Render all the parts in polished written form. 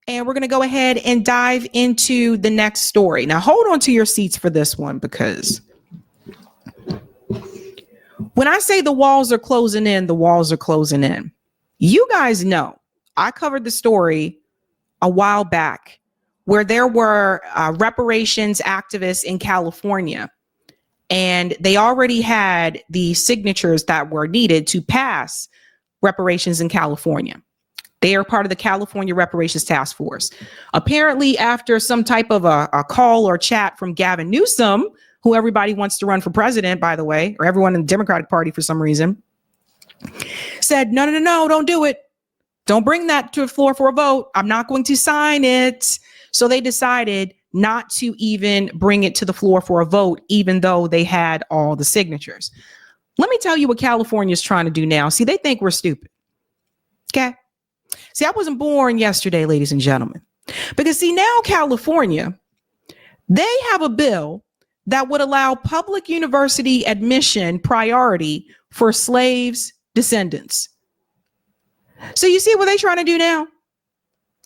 And we're going to go ahead and dive into the next story. Now, hold on to your seats for this one, because when I say the walls are closing in, the walls are closing in. You guys know I covered the story a while back where there were reparations activists in California, and they already had the signatures that were needed to pass reparations in California. They are part of the California Reparations Task Force. Apparently, after some type of a call or chat from Gavin Newsom, who everybody wants to run for president, by the way, or everyone in the Democratic Party for some reason, said, no, don't do it. Don't bring that to the floor for a vote. I'm not going to sign it. So they decided not to even bring it to the floor for a vote, even though they had all the signatures. Let me tell you what California is trying to do now. See, they think we're stupid. Okay. See, I wasn't born yesterday, ladies and gentlemen, because see, now California, they have a bill that would allow public university admission priority for slaves' descendants. So you see what they're trying to do now?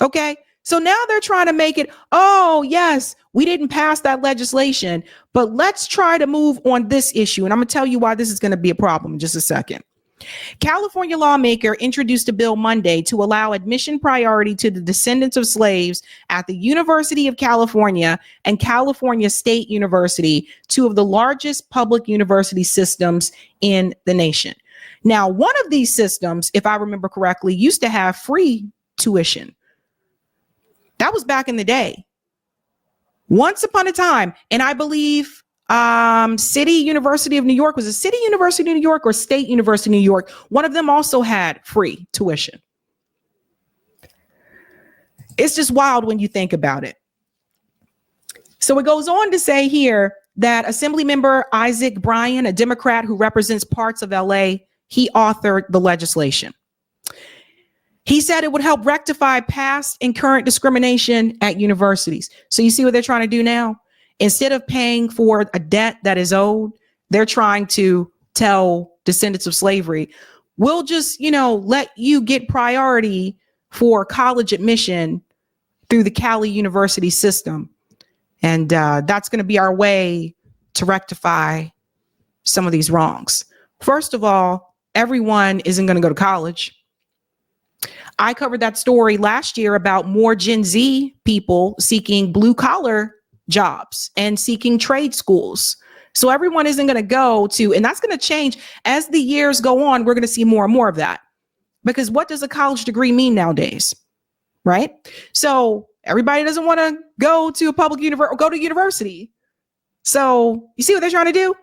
Okay. So now they're trying to make it, oh, yes, we didn't pass that legislation, but let's try to move on this issue. And I'm going to tell you why this is going to be a problem in just a second. California lawmaker introduced a bill Monday to allow admission priority to the descendants of slaves at the University of California and California State University, two of the largest public university systems in the nation. Now, one of these systems, if I remember correctly, used to have free tuition. That was back in the day. Once upon a time, and I believe City University of New York, was it City University of New York or State University of New York? One of them also had free tuition. It's just wild when you think about it. So it goes on to say here that Assemblymember Isaac Bryan, a Democrat who represents parts of LA, he authored the legislation. He said it would help rectify past and current discrimination at universities. So you see what they're trying to do now? Instead of paying for a debt that is owed, they're trying to tell descendants of slavery, we'll just, let you get priority for college admission through the Cali University system. And that's going to be our way to rectify some of these wrongs. First of all, everyone isn't going to go to college. I covered that story last year about more Gen Z people seeking blue collar jobs and seeking trade schools. So everyone isn't going to go to, and that's going to change as the years go on. We're going to see more and more of that, because what does a college degree mean nowadays? Right? So everybody doesn't want to go to a public university or go to university. So you see what they're trying to do?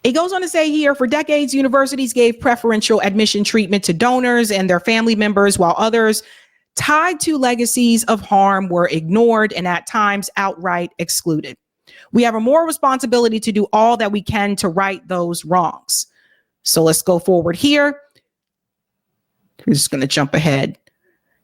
It goes on to say here, for decades, universities gave preferential admission treatment to donors and their family members, while others tied to legacies of harm were ignored and at times outright excluded. We have a moral responsibility to do all that we can to right those wrongs. So let's go forward here. We're just going to jump ahead.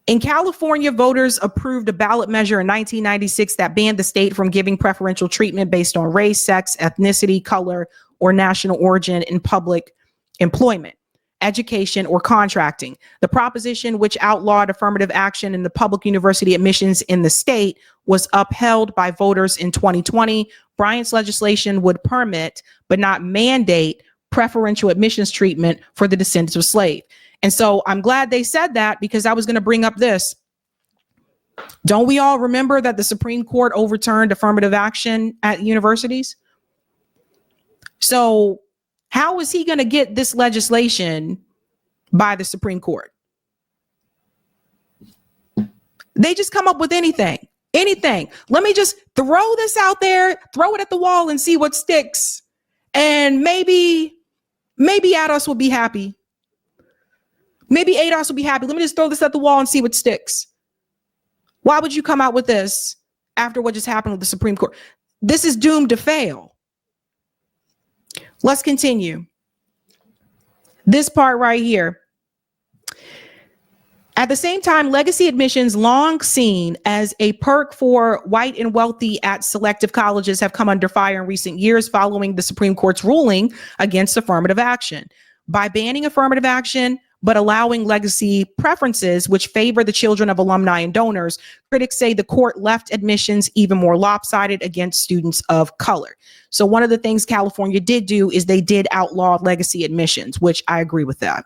In California, voters approved a ballot measure in 1996 that banned the state from giving preferential treatment based on race, sex, ethnicity, color, or national origin in public employment, education, or contracting. The proposition, which outlawed affirmative action in the public university admissions in the state, was upheld by voters in 2020. Bryant's legislation would permit, but not mandate, preferential admissions treatment for the descendants of slaves. And so I'm glad they said that, because I was going to bring up this. Don't we all remember that the Supreme Court overturned affirmative action at universities? So how is he going to get this legislation by the Supreme Court? They just come up with anything. Let me just throw this out there, throw it at the wall and see what sticks. And maybe ADOS will be happy. Maybe ADOS will be happy. Let me just throw this at the wall and see what sticks. Why would you come out with this after what just happened with the Supreme Court? This is doomed to fail. Let's continue. This part right here. At the same time, legacy admissions, long seen as a perk for white and wealthy at selective colleges, have come under fire in recent years following the Supreme Court's ruling against affirmative action. By banning affirmative action, but allowing legacy preferences which favor the children of alumni and donors. Critics say the court left admissions even more lopsided against students of color. So one of the things California did do is they did outlaw legacy admissions, which I agree with that.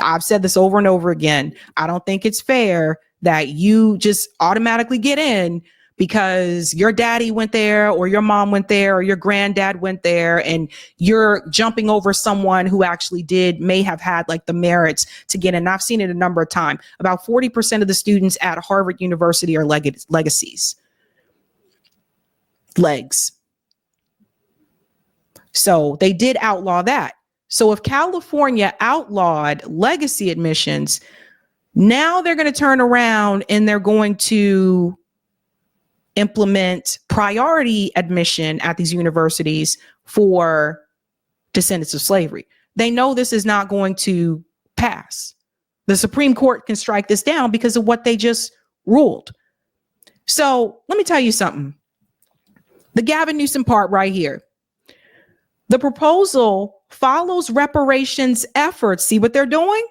I've said this over and over again. I don't think it's fair that you just automatically get in because your daddy went there or your mom went there or your granddad went there, and you're jumping over someone who actually may have had like the merits to get in. And I've seen it a number of times. About 40% of the students at Harvard University are legacies. Legs. So they did outlaw that. So if California outlawed legacy admissions, now they're going to turn around and they're going to implement priority admission at these universities for descendants of slavery. They know this is not going to pass. The Supreme Court can strike this down because of what they just ruled. So let me tell you something. The Gavin Newsom part right here. The proposal follows reparations efforts. See what they're doing?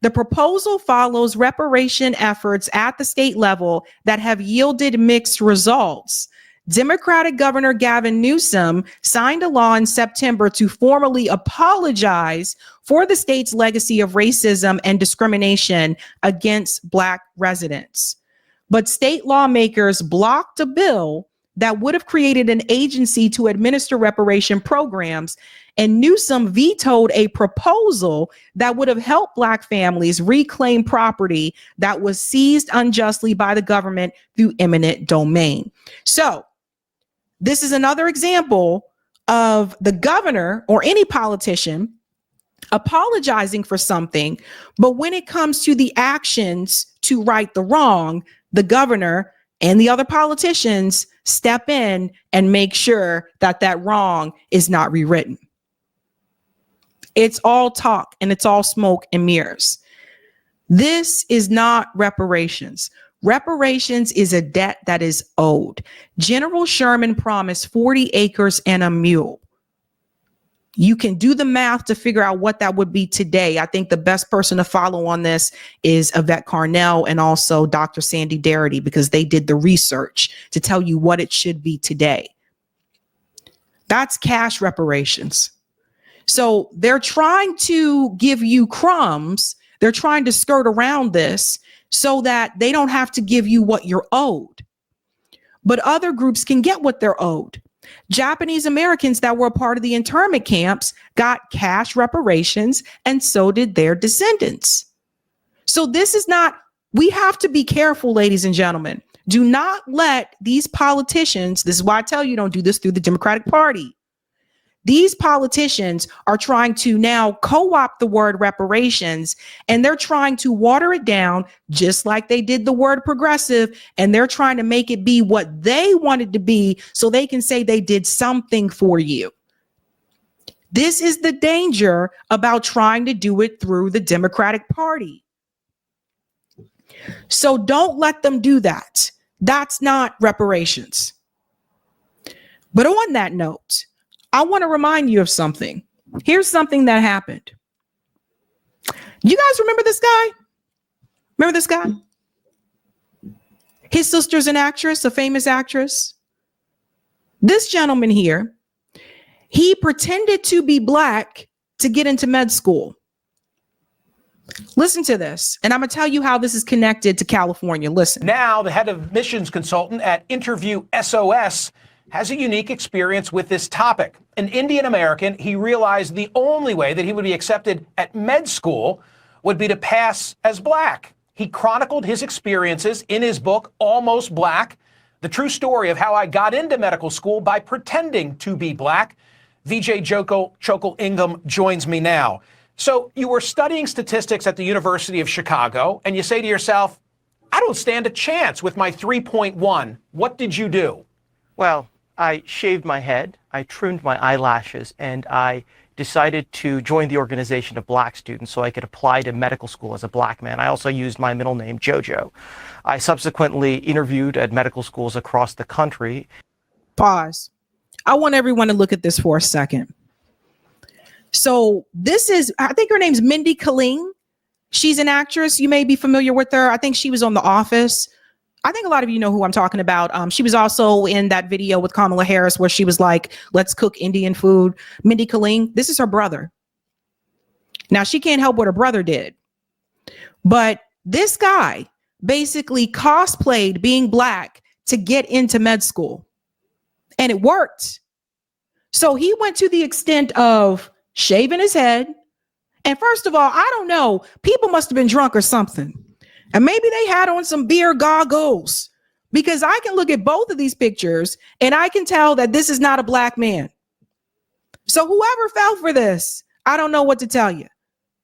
The proposal follows reparation efforts at the state level that have yielded mixed results. Democratic Governor Gavin Newsom signed a law in September to formally apologize for the state's legacy of racism and discrimination against Black residents. But state lawmakers blocked a bill that would have created an agency to administer reparation programs, and Newsom vetoed a proposal that would have helped Black families reclaim property that was seized unjustly by the government through eminent domain. So this is another example of the governor or any politician apologizing for something, but when it comes to the actions to right the wrong, the governor and the other politicians step in and make sure that that wrong is not rewritten. It's all talk and it's all smoke and mirrors. This is not reparations. Reparations is a debt that is owed. General Sherman promised 40 acres and a mule. You can do the math to figure out what that would be today. I think the best person to follow on this is Yvette Carnell and also Dr. Sandy Darity, because they did the research to tell you what it should be today. That's cash reparations. So they're trying to give you crumbs. They're trying to skirt around this so that they don't have to give you what you're owed. But other groups can get what they're owed. Japanese Americans that were a part of the internment camps got cash reparations, and so did their descendants. So this is not, we have to be careful, ladies and gentlemen. Do not let these politicians, this is why I tell you don't do this through the Democratic Party. These politicians are trying to now co-opt the word reparations, and they're trying to water it down just like they did the word progressive, and they're trying to make it be what they wanted to be so they can say they did something for you. This is the danger about trying to do it through the Democratic Party. So don't let them do that. That's not reparations. But on that note, I want to remind you of something. Here's something that happened. You guys remember this guy? Remember this guy? His sister's an actress, a famous actress. This gentleman here, he pretended to be Black to get into med school. Listen to this, and I'm going to tell you how this is connected to California. Listen. Now, the head of admissions consultant at Interview SOS has a unique experience with this topic. An Indian American, he realized the only way that he would be accepted at med school would be to pass as Black. He chronicled his experiences in his book, Almost Black, the true story of how I got into medical school by pretending to be Black. VJ Chokal Ingham joins me now. So you were studying statistics at the University of Chicago, and you say to yourself, I don't stand a chance with my 3.1. What did you do? Well, I shaved my head, I trimmed my eyelashes, and I decided to join the organization of Black students so I could apply to medical school as a Black man. I also used my middle name, Jojo. I subsequently interviewed at medical schools across the country. Pause. I want everyone to look at this for a second. So this is, I think her name's Mindy Kaling. She's an actress. You may be familiar with her. I think she was on The Office. I think a lot of you know who I'm talking about. She was also in that video with Kamala Harris where she was like, let's cook Indian food. Mindy Kaling, this is her brother. Now, she can't help what her brother did. But this guy basically cosplayed being black to get into med school. And it worked. So he went to the extent of shaving his head. And first of all, I don't know, people must have been drunk or something. And maybe they had on some beer goggles, because I can look at both of these pictures and I can tell that this is not a black man. So whoever fell for this, I don't know what to tell you.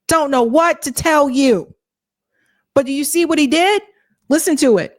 Don't know what to tell you. But do you see what he did? Listen to it.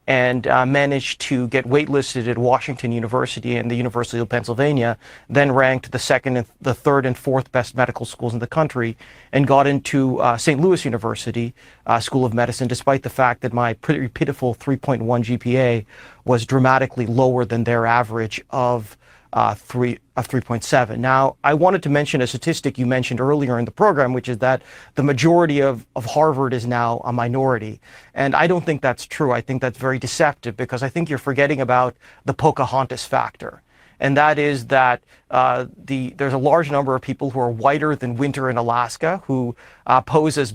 And managed to get waitlisted at Washington University and the University of Pennsylvania, then ranked the second and the third and fourth best medical schools in the country, and got into St. Louis University School of Medicine, despite the fact that my pretty pitiful 3.1 GPA was dramatically lower than their average of 3.7. Now, I wanted to mention a statistic you mentioned earlier in the program, which is that the majority of Harvard is now a minority. And I don't think that's true. I think that's very deceptive, because I think you're forgetting about the Pocahontas factor. And that is that there's a large number of people who are whiter than winter in Alaska who pose as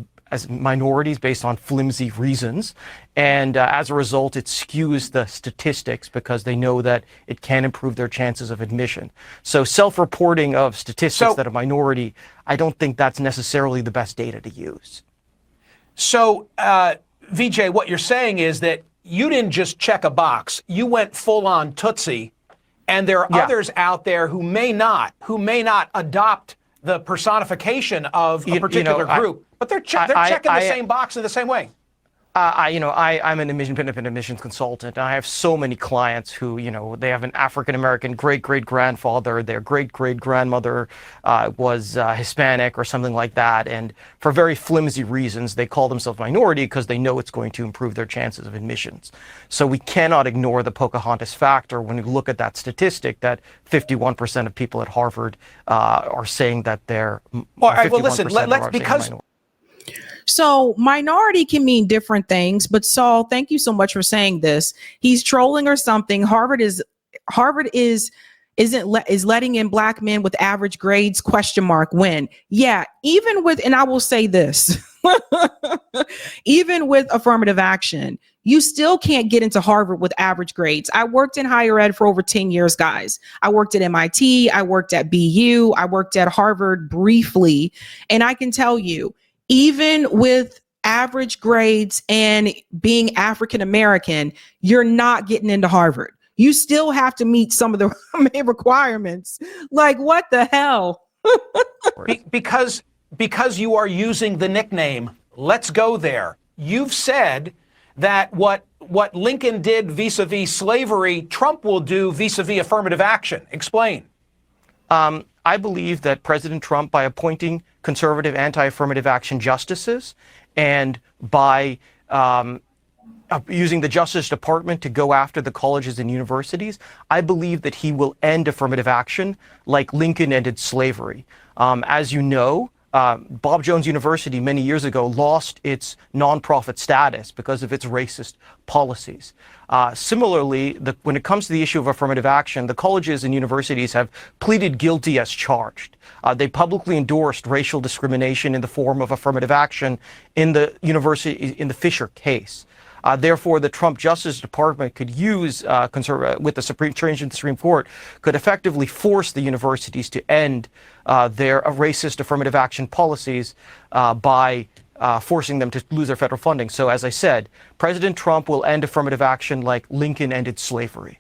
minorities based on flimsy reasons. And as a result, it skews the statistics because they know that it can improve their chances of admission. So self-reporting of statistics that a minority, I don't think that's necessarily the best data to use. So, VJ, what you're saying is that you didn't just check a box. You went full on Tootsie. And there are others out there who may not adopt the personification of a particular group. But they're checking the same box in the same way. I'm an independent admissions consultant. And I have so many clients who, they have an African-American great-great-grandfather, their great-great-grandmother was Hispanic or something like that. And for very flimsy reasons, they call themselves minority because they know it's going to improve their chances of admissions. So we cannot ignore the Pocahontas factor when we look at that statistic that 51% of people at Harvard are saying that they're. All right, well, listen, So minority can mean different things, but Saul, thank you so much for saying this. He's trolling or something. Harvard is letting in black men with average grades ? When? Yeah, even with, and I will say this, even with affirmative action, you still can't get into Harvard with average grades. I worked in higher ed for over 10 years, guys. I worked at MIT, I worked at BU, I worked at Harvard briefly, and I can tell you, even with average grades and being African-American, you're not getting into Harvard. You still have to meet some of the main requirements. Like, what the hell? Because you are using the nickname, let's go there. You've said that what Lincoln did vis-a-vis slavery, Trump will do vis-a-vis affirmative action. Explain. I believe that President Trump, by appointing conservative anti-affirmative action justices and by using the Justice Department to go after the colleges and universities, I believe that he will end affirmative action like Lincoln ended slavery. As you know, Bob Jones University many years ago lost its nonprofit status because of its racist policies. Similarly, when it comes to the issue of affirmative action, the colleges and universities have pleaded guilty as charged. They publicly endorsed racial discrimination in the form of affirmative action in the Fisher case. Therefore, the Trump Justice Department could use, with the change in the Supreme Court, could effectively force the universities to end their racist affirmative action policies by forcing them to lose their federal funding. So, as I said, President Trump will end affirmative action like Lincoln ended slavery.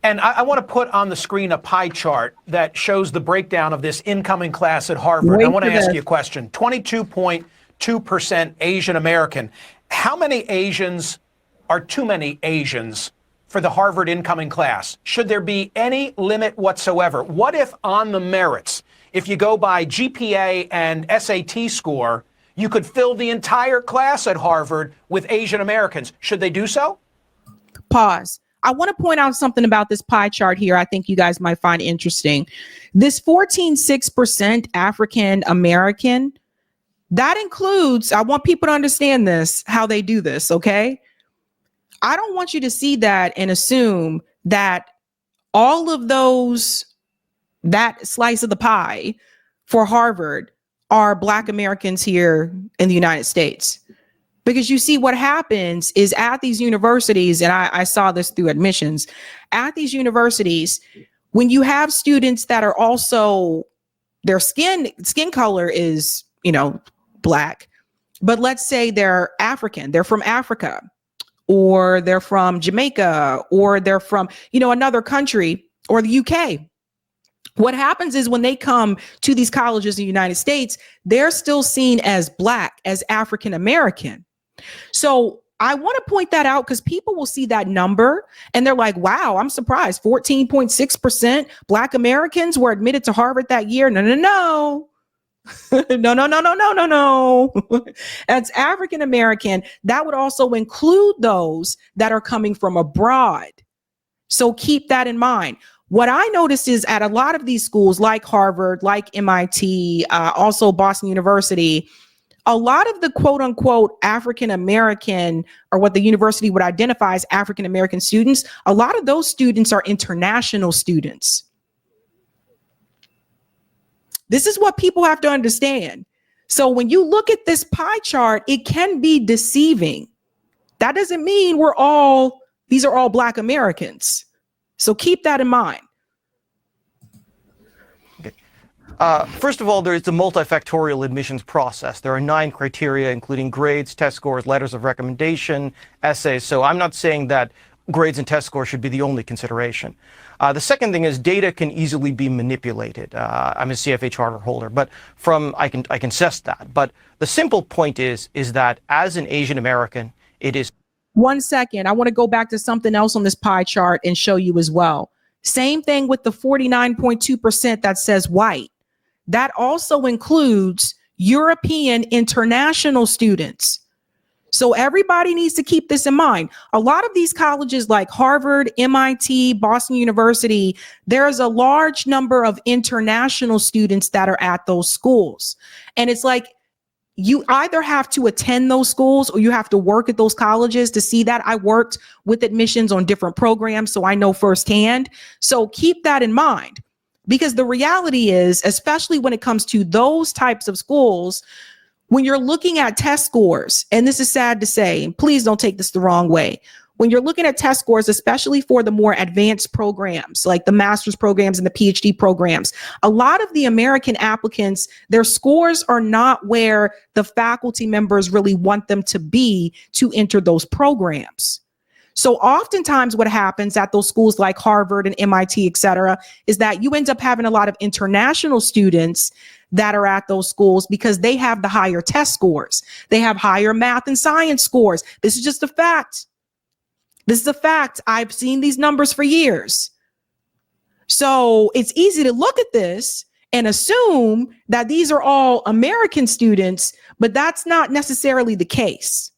And I want to put on the screen a pie chart that shows the breakdown of this incoming class at Harvard. I want to ask you a question. 22.2% Asian American. How many Asians are too many Asians for the Harvard incoming class? Should there be any limit whatsoever? What if on the merits, if you go by GPA and SAT score, you could fill the entire class at Harvard with Asian Americans? Should they do so? Pause. I want to point out something about this pie chart here. I think you guys might find interesting. This 14.6% African American, that includes, I want people to understand this, how they do this, okay? I don't want you to see that and assume that all of those, that slice of the pie for Harvard are Black Americans here in the United States. Because you see, what happens is at these universities, and I saw this through admissions, at these universities, when you have students that are also, their skin color is, Black, but let's say they're African, they're from Africa, or they're from Jamaica, or they're from, another country, or the UK. What happens is when they come to these colleges in the United States, they're still seen as Black, as African American. So I want to point that out because people will see that number and they're like, wow, I'm surprised. 14.6% Black Americans were admitted to Harvard that year. No. No. That's African American. That would also include those that are coming from abroad. So keep that in mind. What I noticed is at a lot of these schools like Harvard, like MIT, also Boston University, a lot of the quote unquote African American, or what the university would identify as African American students, a lot of those students are international students. This is what people have to understand. So when you look at this pie chart, it can be deceiving. That doesn't mean these are all Black Americans. So keep that in mind. First of all, there is the multifactorial admissions process. There are 9 criteria, including grades, test scores, letters of recommendation, essays. So I'm not saying that grades and test scores should be the only consideration. The second thing is data can easily be manipulated. I'm a CFA charter holder, but I can assess that. But the simple point is that as an Asian American, it is. 1 second. I want to go back to something else on this pie chart and show you as well. Same thing with the 49.2% that says white. That also includes European international students. So everybody needs to keep this in mind. A lot of these colleges like Harvard, MIT, Boston University, there's a large number of international students that are at those schools. And it's like, you either have to attend those schools or you have to work at those colleges to see that. I worked with admissions on different programs, so I know firsthand. So keep that in mind. Because the reality is, especially when it comes to those types of schools, when you're looking at test scores, and this is sad to say, and please don't take this the wrong way, when you're looking at test scores, especially for the more advanced programs, like the master's programs and the PhD programs, a lot of the American applicants, their scores are not where the faculty members really want them to be to enter those programs. So oftentimes what happens at those schools like Harvard and MIT, et cetera, is that you end up having a lot of international students that are at those schools because they have the higher test scores. They have higher math and science scores. This is just a fact. This is a fact. I've seen these numbers for years. So it's easy to look at this and assume that these are all American students, but that's not necessarily the case.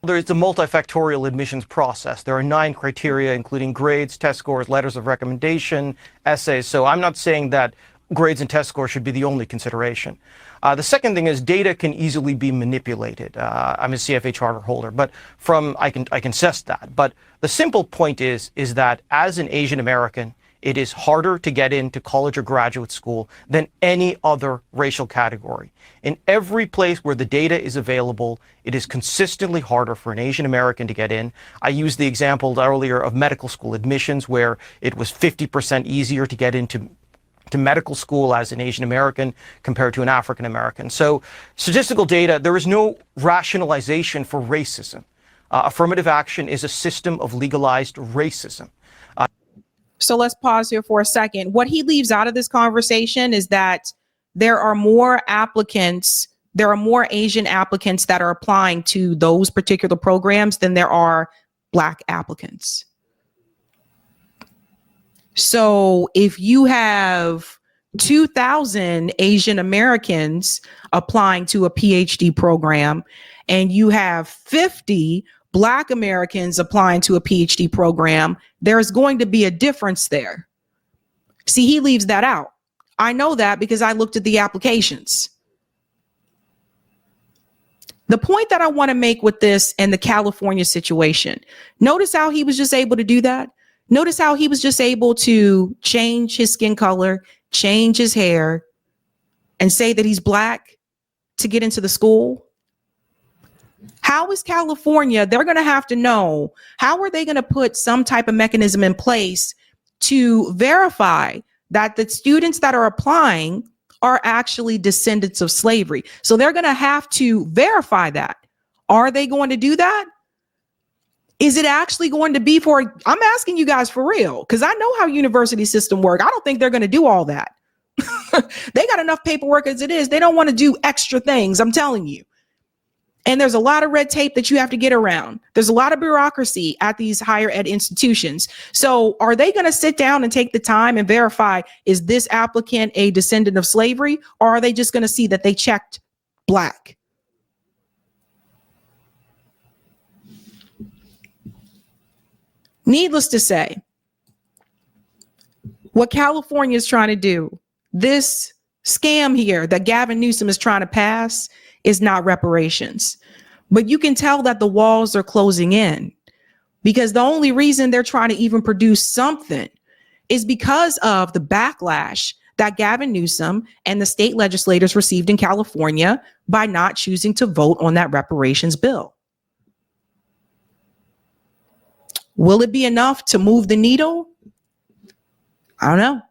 There is the multifactorial admissions process. There are 9 criteria, including grades, test scores, letters of recommendation, essays. So I'm not saying that grades and test scores should be the only consideration. The second thing is data can easily be manipulated. I'm a CFA charter holder, but I can assess that. But the simple point is that as an Asian American, it is harder to get into college or graduate school than any other racial category. In every place where the data is available, it is consistently harder for an Asian American to get in. I used the example earlier of medical school admissions, where it was 50% easier to get into medical school as an Asian American compared to an African American. So statistical data, there is no rationalization for racism. Affirmative action is a system of legalized racism. So let's pause here for a second. What he leaves out of this conversation is that there are more applicants, there are more Asian applicants that are applying to those particular programs than there are Black applicants. So if you have 2,000 Asian Americans applying to a PhD program and you have 50 Black Americans applying to a PhD program, there's going to be a difference there. See, he leaves that out. I know that because I looked at the applications. The point that I want to make with this and the California situation, notice how he was just able to do that. Notice how he was just able to change his skin color, change his hair, and say that he's Black to get into the school. How is California, they're going to have to know, how are they going to put some type of mechanism in place to verify that the students that are applying are actually descendants of slavery? So they're going to have to verify that. Are they going to do that? Is it actually going to be for, I'm asking you guys for real, because I know how university system work. I don't think they're going to do all that. They got enough paperwork as it is. They don't want to do extra things, I'm telling you. And there's a lot of red tape that you have to get around. There's a lot of bureaucracy at these higher ed institutions. So are they going to sit down and take the time and verify, is this applicant a descendant of slavery? Or are they just going to see that they checked Black? Needless to say, what California is trying to do, this scam here that Gavin Newsom is trying to pass, is not reparations. But you can tell that the walls are closing in, because the only reason they're trying to even produce something is because of the backlash that Gavin Newsom and the state legislators received in California by not choosing to vote on that reparations bill. Will it be enough to move the needle? I don't know.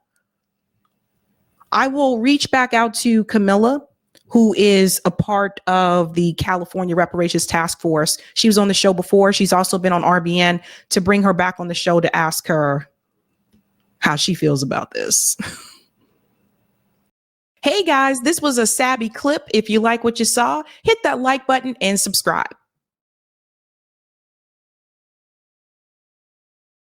I will reach back out to Camilla, who is a part of the California Reparations Task Force. She was on the show before. She's also been on RBN, to bring her back on the show to ask her how she feels about this. Hey guys, this was a Sabby clip. If you like what you saw, hit that like button and subscribe.